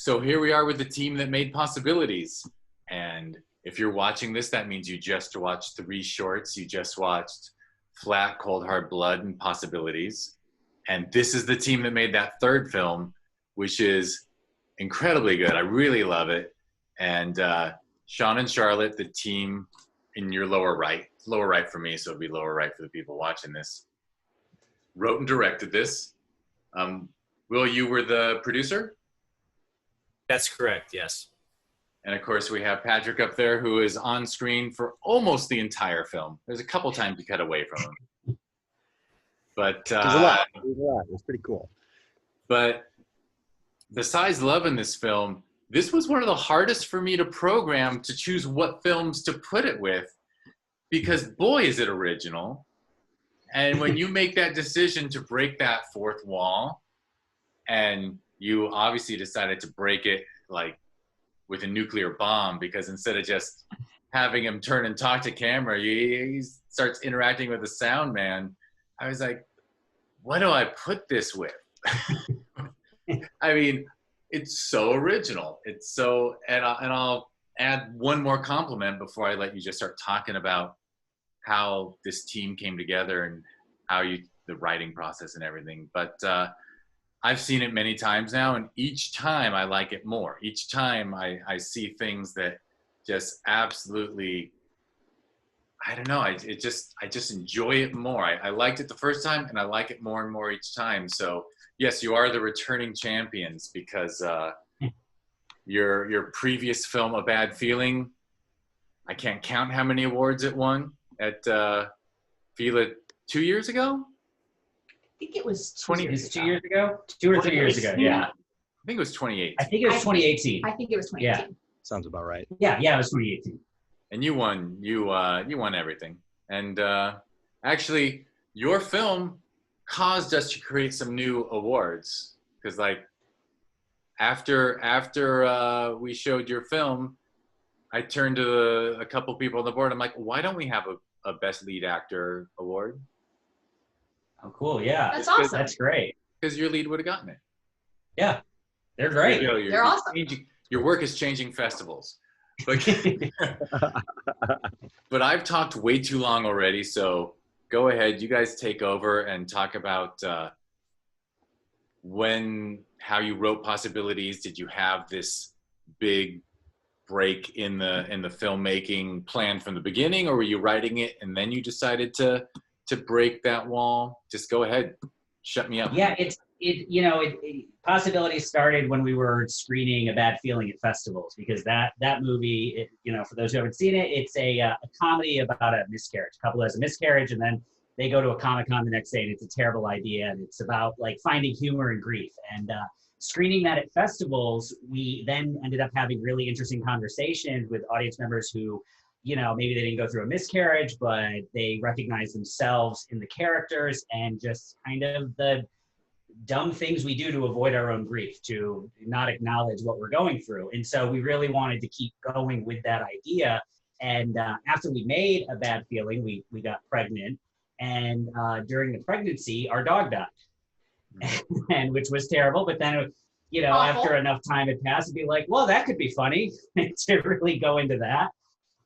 So here we are with the team that made Possibilities. And if you're watching this, that means you just watched 3 shorts. You just watched Flat, Cold, Hard Blood and Possibilities. And this is the team that made that 3rd film, which is incredibly good. I really love it. And Sean and Charlotte, the team in your lower right for me, so it'd be lower right for the people watching this, wrote and directed this. Will, you were the producer? That's correct, yes. And of course, we have Patrick up there, who is on screen for almost the entire film. There's a couple times you cut away from him. But there's a lot. It's pretty cool. But besides loving this film, this was one of the hardest for me to program, to choose what films to put it with, because boy, is it original. And when you make that decision to break that 4th wall, and you obviously decided to break it like with a nuclear bomb, because instead of just having him turn and talk to camera, he starts interacting with the sound man. I was like, what do I put this with? I mean, it's so original. It's so, and I'll add one more compliment before I let you just start talking about how this team came together and how the writing process and everything. But I've seen it many times now, and each time I like it more. Each time I see things that just absolutely, I don't know, I just enjoy it more. I liked it the first time, and I like it more and more each time. So yes, you are the returning champions, because your previous film, A Bad Feeling, I can't count how many awards it won at FILA 2 years ago. I think it was 2 years ago? 2 or 3 years ago, yeah. I think it was 2018. I think it was 2018. I think it was 2018. Yeah. Sounds about right. Yeah, it was 2018. And you won. You won everything. And actually, your film caused us to create some new awards, because like after we showed your film, I turned to a couple people on the board. I'm like, why don't we have a Best Lead Actor award? Oh, cool. Yeah. That's awesome. That's great. Because your lead would have gotten it. Yeah. They're great. They're awesome. Your work is changing festivals. But, but I've talked way too long already, so go ahead. You guys take over and talk about how you wrote Possibilities. Did you have this big break in the filmmaking plan from the beginning, or were you writing it and then you decided to break that wall? Just go ahead, shut me up. Yeah, Possibilities started when we were screening A Bad Feeling at festivals, because that movie, for those who haven't seen it, it's a comedy about a miscarriage. A couple has a miscarriage, and then they go to a Comic-Con the next day, and it's a terrible idea, and it's about like finding humor in grief. And screening that at festivals, we then ended up having really interesting conversations with audience members who, maybe they didn't go through a miscarriage, but they recognize themselves in the characters, and just kind of the dumb things we do to avoid our own grief, to not acknowledge what we're going through. And so we really wanted to keep going with that idea. And after we made A Bad Feeling, we got pregnant. And during the pregnancy, our dog died, and which was terrible. But then, after enough time had passed, it'd be like, well, that could be funny to really go into that.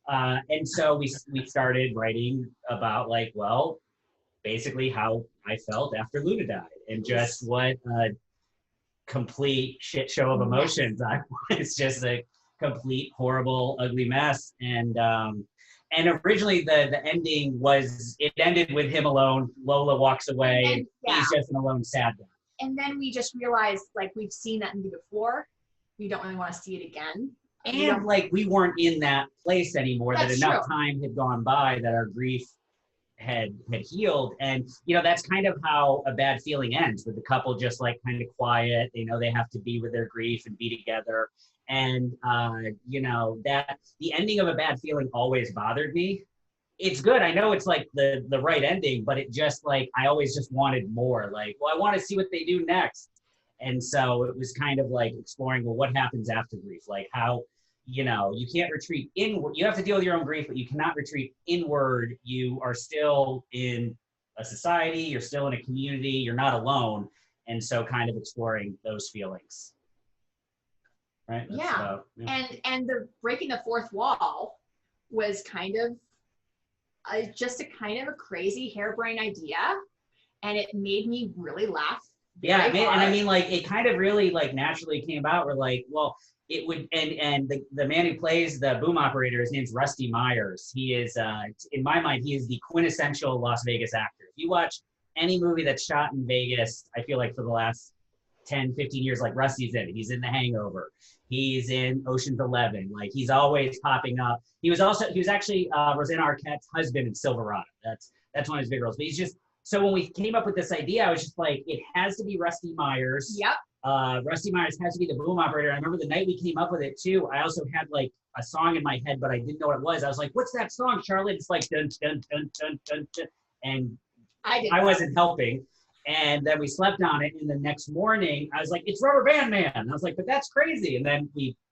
And so we started writing about basically how I felt after Luna died, and just what a complete shit show of emotions I was. Just a complete, horrible, ugly mess. And originally the ending ended with him alone. Lola walks away, and he's just an alone sad guy. And then we just realized, we've seen that movie before. We don't really want to see it again. And we weren't in that place anymore. That's that enough true. Time had gone by, that our grief had healed. And that's kind of how A Bad Feeling ends, with the couple just kind of quiet. They know they have to be with their grief and be together. And that the ending of A Bad Feeling always bothered me. It's good. I know it's the right ending, but it just I always just wanted more. I want to see what they do next. And so it was kind of exploring, well, what happens after grief? How, you can't retreat inward. You have to deal with your own grief, but you cannot retreat inward. You are still in a society. You're still in a community. You're not alone. And so kind of exploring those feelings. right? That's Yeah. about, And the breaking the fourth wall was kind of just a kind of a crazy harebrained idea, and it made me really laugh. Yeah, very and I hard. mean, like, it kind of really like naturally came about. We're like, well, it would, and the man who plays the boom operator, his name's Rusty Meyers. He is, in my mind, he is the quintessential Las Vegas actor. If you watch any movie that's shot in Vegas, I feel like for the last 10, 15 years, like Rusty's in it. He's in The Hangover. He's in Ocean's 11. Like, he's always popping up. He was actually Rosanna Arquette's husband in Silverado. That's one of his big roles. But he's just, so when we came up with this idea, I was just like, it has to be Rusty Meyers. Yep. Rusty Meyers has to be the boom operator. I remember the night we came up with it too. I also had like a song in my head, but I didn't know what it was. I was like, "What's that song, Charlotte?" It's like dun dun dun dun dun, dun. And I wasn't helping. And then we slept on it. And the next morning, I was like, "It's Rubber Band Man." And I was like, "But that's crazy." And then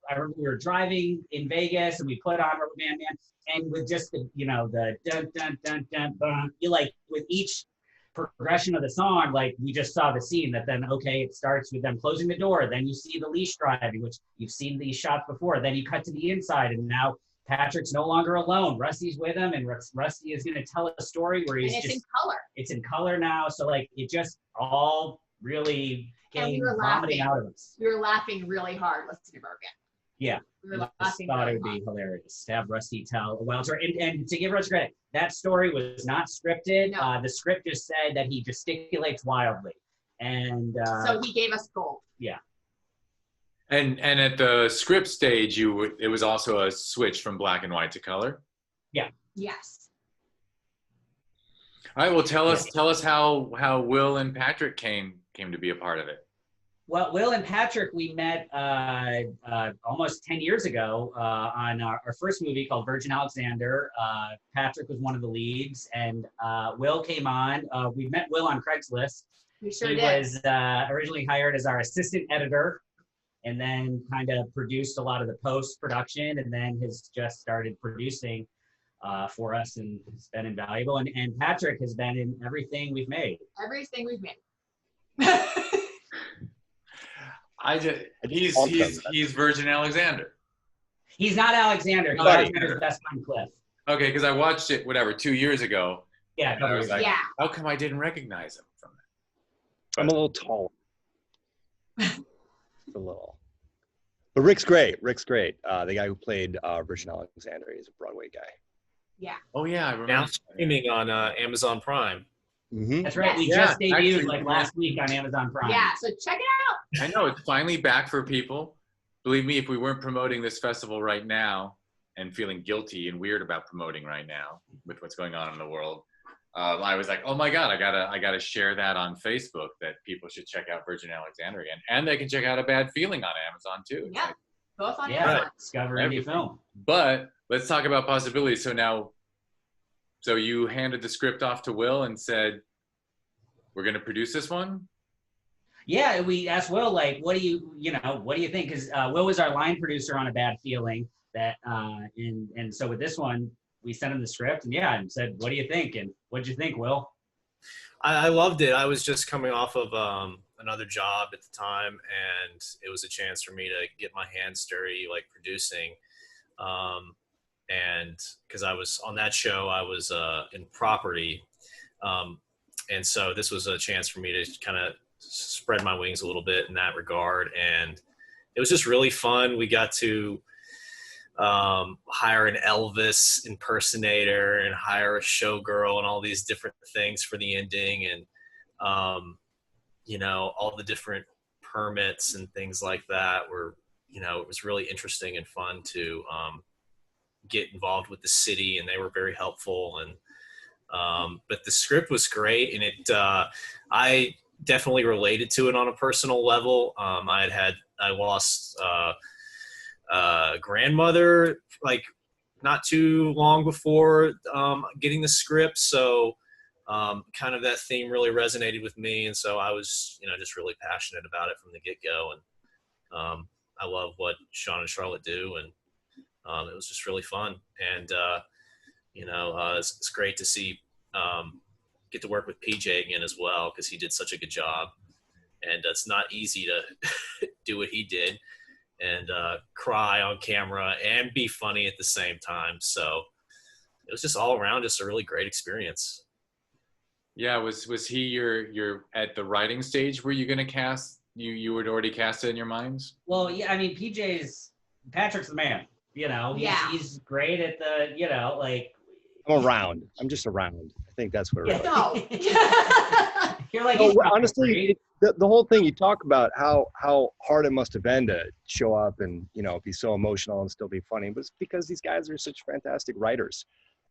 I remember we were driving in Vegas and we put on Rubber Band Man, and with just the the dun dun dun dun, dun, you like with each progression of the song, like we just saw the scene that then, okay, it starts with them closing the door, then you see the leash driving, which you've seen these shots before, then you cut to the inside, and now Patrick's no longer alone. Rusty's with him, and Rusty is going to tell a story where he's in color. It's in color now, so like it just all really came vomiting out of us. We were laughing really hard listening to Rubber Band. Yeah. We were I just thought it would be hilarious to have Rusty tell a wild story. And to give Rusty credit, that story was not scripted. No. The script just said that he gesticulates wildly. And so he gave us gold. Yeah. And at the script stage, it was also a switch from black and white to color. Yeah. Yes. All right. Well, tell us how Will and Patrick came to be a part of it. Well, Will and Patrick, we met almost 10 years ago on our first movie called Virgin Alexander. Patrick was one of the leads, and Will came on. We met Will on Craigslist. We sure he did. Was originally hired as our assistant editor, and then kind of produced a lot of the post-production, and then has just started producing for us, and it's been invaluable. And Patrick has been in everything we've made. Everything we've made. He's Virgin Alexander. He's not Alexander. He's Alexander's best friend Cliff. Okay, because I watched it 2 years ago. Yeah, I was like, yeah. How come I didn't recognize him from that? I'm a little tall. A little. But Rick's great. The guy who played Virgin Alexander, he's a Broadway guy. Yeah. Oh yeah, I remember. Now streaming on Amazon Prime. Mm-hmm. That's right. Yes. We just debuted last week on Amazon Prime. Yeah, so check it out. I know it's finally back for people. Believe me, if we weren't promoting this festival right now and feeling guilty and weird about promoting right now with what's going on in the world, I was like, oh my God, I gotta share that on Facebook that people should check out Virgin Alexander again, and they can check out A Bad Feeling on Amazon too. Yeah, both on Yeah, Amazon. Discover Indie Film. But let's talk about possibilities. So you handed the script off to Will and said, we're going to produce this one? Yeah, we asked Will, like, what do you think? Because Will was our line producer on A Bad Feeling. And so with this one, we sent him the script and said, what do you think? And what'd you think, Will? I loved it. I was just coming off of another job at the time, and it was a chance for me to get my hands dirty, like producing. And because I was on that show, I was in property. And so this was a chance for me to kind of spread my wings a little bit in that regard. And it was just really fun. We got to hire an Elvis impersonator and hire a showgirl and all these different things for the ending. And, all the different permits and things like that were, it was really interesting and fun to get involved with the city, and they were very helpful. And but the script was great, and I definitely related to it on a personal level. I lost a grandmother like not too long before getting the script, so kind of that theme really resonated with me, and so I was just really passionate about it from the get-go. And I love what Sean and Charlotte do, and it was just really fun. And it's great to see get to work with PJ again as well, because he did such a good job, and it's not easy to do what he did. and cry on camera and be funny at the same time. So it was just all around just a really great experience. Yeah, was he your at the writing stage? Were you going to cast? You had already cast it in your minds? Well, yeah, I mean, Patrick's the man. He's great at the, like. I'm around. I'm just around. I think that's what. Yeah. No. You're like, honestly, the whole thing you talk about how hard it must have been to show up and be so emotional and still be funny, but it's because these guys are such fantastic writers,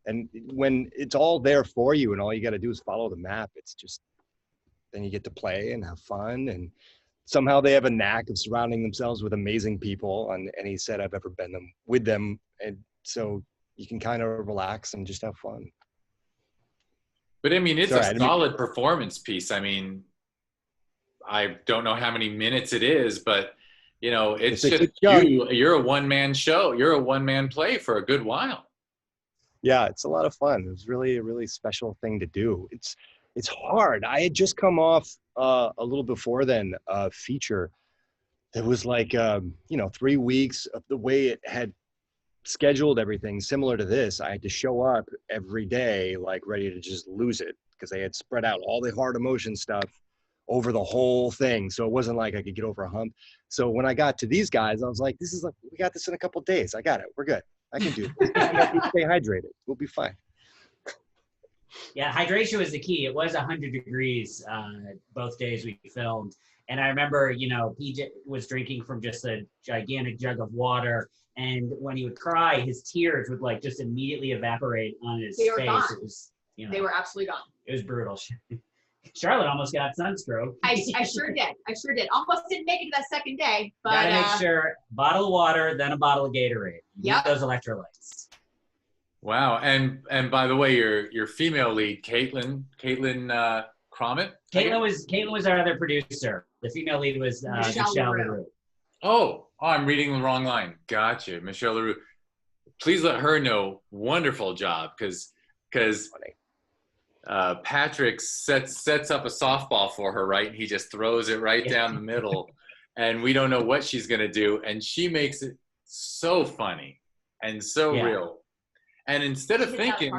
and when it's all there for you and all you got to do is follow the map, it's just then you get to play and have fun, and somehow they have a knack of surrounding themselves with amazing people on any set I've ever been with them, and so you can kind of relax and just have fun. But I mean, it's a solid performance piece. I mean, I don't know how many minutes it is, but it's just you're a one-man show. You're a one-man play for a good while. Yeah, it's a lot of fun. It was really a really special thing to do. It's hard. I had just come off a little before then a feature that was like 3 weeks of the way it had scheduled everything similar to this. I had to show up every day like ready to just lose it because they had spread out all the hard emotion stuff over the whole thing, so it wasn't like I could get over a hump. So when I got to these guys, I was like, this is like, we got this in a couple of days. I got it. We're good. I can do it. Stay hydrated. We'll be fine. Yeah, hydration was the key. It was 100 degrees both days we filmed. And I remember, PJ was drinking from just a gigantic jug of water. And when he would cry, his tears would like just immediately evaporate on his face. Gone. It was, They were absolutely gone. It was brutal. Charlotte almost got sunstroke. I sure did. Almost didn't make it to that second day, but gotta make sure bottle of water, then a bottle of Gatorade. Yep. Those electrolytes. Wow, and by the way, your female lead, Caitlin Crommett. Caitlin was our other producer. The female lead was Michelle LaRue. Oh, I'm reading the wrong line. Gotcha, Michelle LaRue. Please let her know. Wonderful job, because Patrick sets up a softball for her, right? And he just throws it right down the middle, and we don't know what she's gonna do, and she makes it so funny and so real. And instead of thinking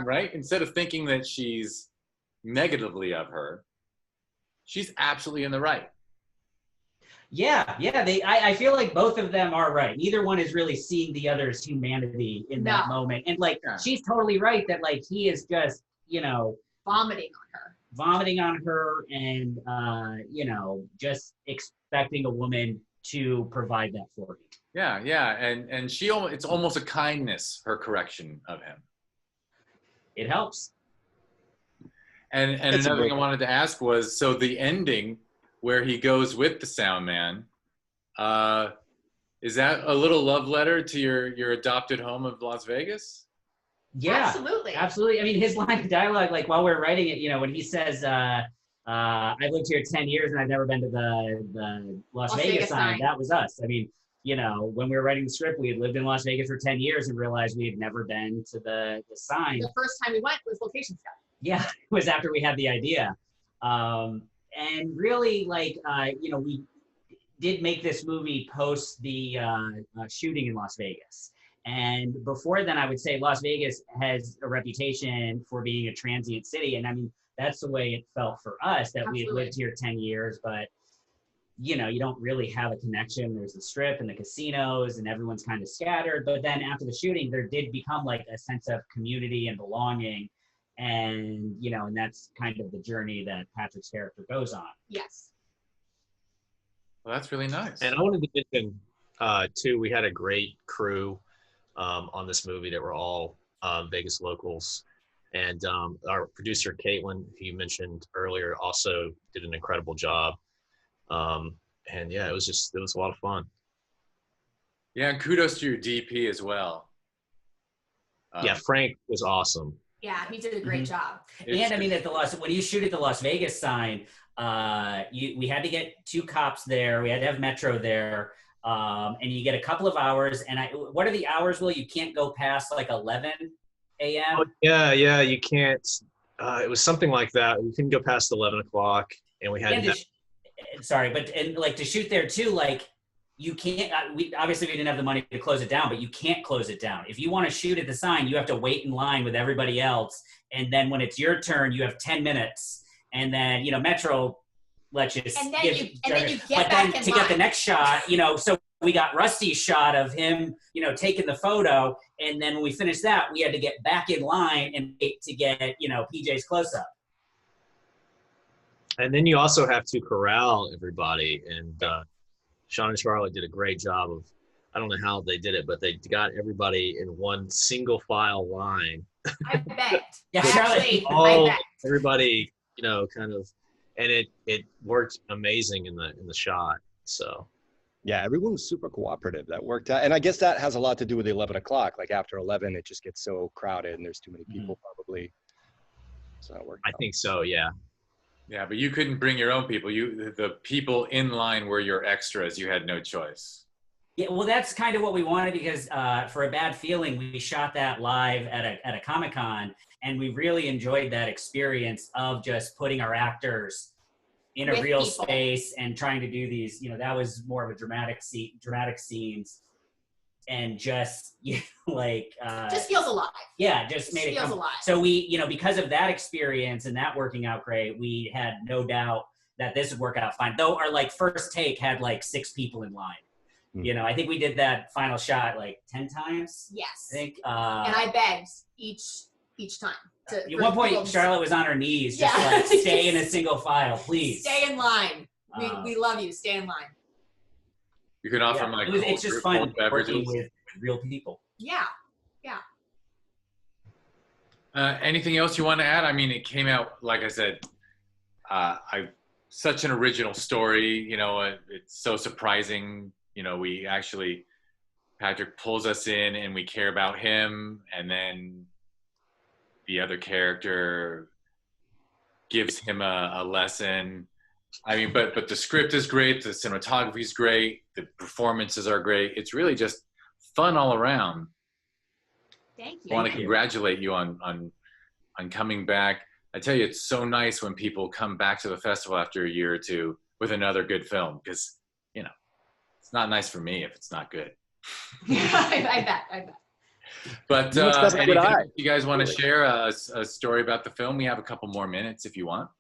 that she's negatively of her, she's absolutely in the right. Yeah. I feel like both of them are right. Neither one is really seeing the other's humanity in that moment. And she's totally right that like he is just, vomiting on her and, just expecting a woman to provide that for him. Yeah. And it's almost a kindness, her correction of him. It helps. And another thing I wanted to ask was, so the ending where he goes with the sound man, is that a little love letter to your adopted home of Las Vegas? Yeah, absolutely. I mean, his line of dialogue, like while we're writing it, when he says, I've lived here 10 years and I've never been to the Las Vegas sign, that was us. I mean, when we were writing the script, we had lived in Las Vegas for 10 years and realized we had never been to the sign. The first time we went was location scout. Yeah, it was after we had the idea. And really, we did make this movie post the shooting in Las Vegas. And before then, I would say Las Vegas has a reputation for being a transient city. And I mean, that's the way it felt for us, that we had lived here 10 years, but you don't really have a connection. There's the strip and the casinos and everyone's kind of scattered. But then after the shooting, there did become like a sense of community and belonging. And, and that's kind of the journey that Patrick's character goes on. Yes. Well, that's really nice. And I wanted to mention, too, we had a great crew on this movie that were all Vegas locals. And our producer, Caitlin, who you mentioned earlier, also did an incredible job. And yeah, it was a lot of fun. Yeah, and kudos to your DP as well. Yeah, Frank was awesome. Yeah, he did a great job. And I mean, when you shoot at the Las Vegas sign, we had to get 2 cops there. We had to have Metro there. And you get a couple of hours. And what are the hours, Will? You can't go past like 11 a.m.? Oh, yeah, you can't. It was something like that. We couldn't go past 11 o'clock. And we had to shoot there too, like, you can't, we didn't have the money to close it down, but you can't close it down. If you want to shoot at the sign, you have to wait in line with everybody else. And then when it's your turn, you have 10 minutes. And then, Metro lets you and then you get back in line. To get the next shot, so we got Rusty's shot of him, taking the photo. And then when we finished that, we had to get back in line and wait to get, PJ's close up. And then you also have to corral everybody. And Sean and Charlotte did a great job of, I don't know how they did it, but they got everybody in one single file line. I bet. Yeah, actually, all, I bet. everybody, kind of, and it worked amazing in the shot. So. Yeah, everyone was super cooperative. That worked out. And I guess that has a lot to do with the 11 o'clock. Like after 11, it just gets so crowded and there's too many people probably. So that worked out. I think so, yeah. Yeah, but you couldn't bring your own people. The people in line were your extras. You had no choice. Yeah, well, that's kind of what we wanted because for A Bad Feeling, we shot that live at a Comic-Con, and we really enjoyed that experience of just putting our actors in a real people. space and trying to do these, that was more of a dramatic scenes, and just just feels alive. Yeah, just made it feels alive. So we, because of that experience and that working out great, we had no doubt that this would work out fine. Though our first take had 6 people in line. I think we did that final shot 10 times. Yes. I think. And I begged each time. At one point, Charlotte was on her knees, just stay in a single file, please. Stay in line. We love you. Stay in line. You can offer it's just fun working with real people. Yeah. Anything else you want to add? I mean, it came out, like I said, such an original story. It's so surprising. We actually, Patrick pulls us in and we care about him, and then the other character gives him a lesson. I mean, but the script is great, the cinematography is great, the performances are great. It's really just fun all around. Thank you. I want to congratulate you on coming back. I tell you, it's so nice when people come back to the festival after a year or two with another good film, because it's not nice for me if it's not good. I bet. But anything you guys want to share a story about the film? We have a couple more minutes if you want.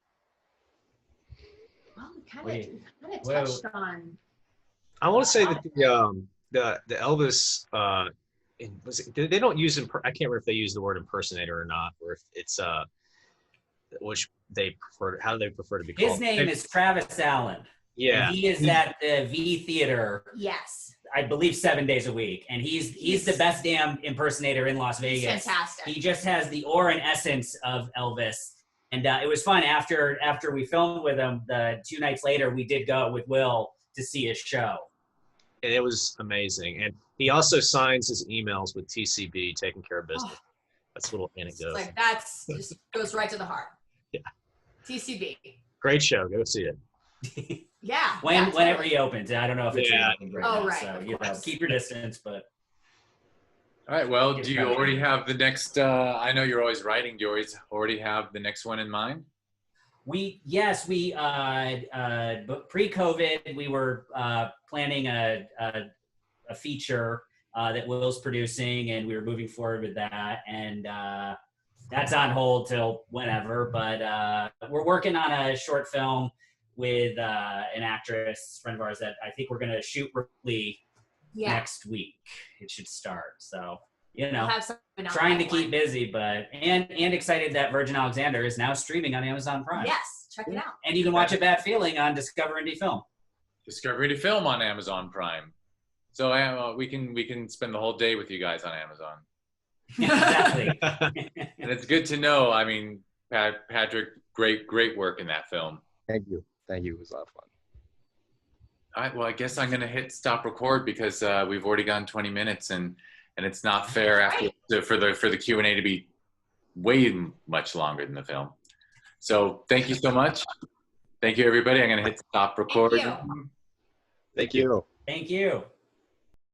Well, we kind of touched on. I want to say that the Elvis they don't use I can't remember if they use the word impersonator or not, or if it's which they prefer. How do they prefer to be called? His name is Travis Allen. Yeah, and he is at the V Theater. Yes. I believe 7 days a week, and he's the best damn impersonator in Las Vegas. He's fantastic. He just has the aura and essence of Elvis, and it was fun. After we filmed with him, the 2 nights later, we did go with Will to see his show, and it was amazing. And he also signs his emails with TCB, taking care of business. That's a little anecdote. That's just goes right to the heart. Yeah. TCB. Great show. Go see it. Yeah. Whenever he opens, I don't know if it's open right now, right. So keep your distance. But all right. Well, do you already have the next? I know you're always writing. Do you already have the next one in mind? Yes, pre-COVID, we were planning a feature that Will's producing, and we were moving forward with that, and that's on hold till whenever. But we're working on a short film with an actress friend of ours that I think we're going to shoot next week. It should start. So, trying to keep busy, but and excited that Virgin Alexander is now streaming on Amazon Prime. Yes, check it out. And you can watch A Bad Feeling on Discover Indie Film. Discover Indie Film on Amazon Prime. So we can spend the whole day with you guys on Amazon. Exactly. And it's good to know. I mean, Patrick, great work in that film. Thank you. It was a lot of fun. All right. Well, I guess I'm going to hit stop record because we've already gone 20 minutes, and it's not fair for the Q&A to be way much longer than the film. So thank you so much. Thank you, everybody. I'm going to hit stop record. Thank you. Thank you.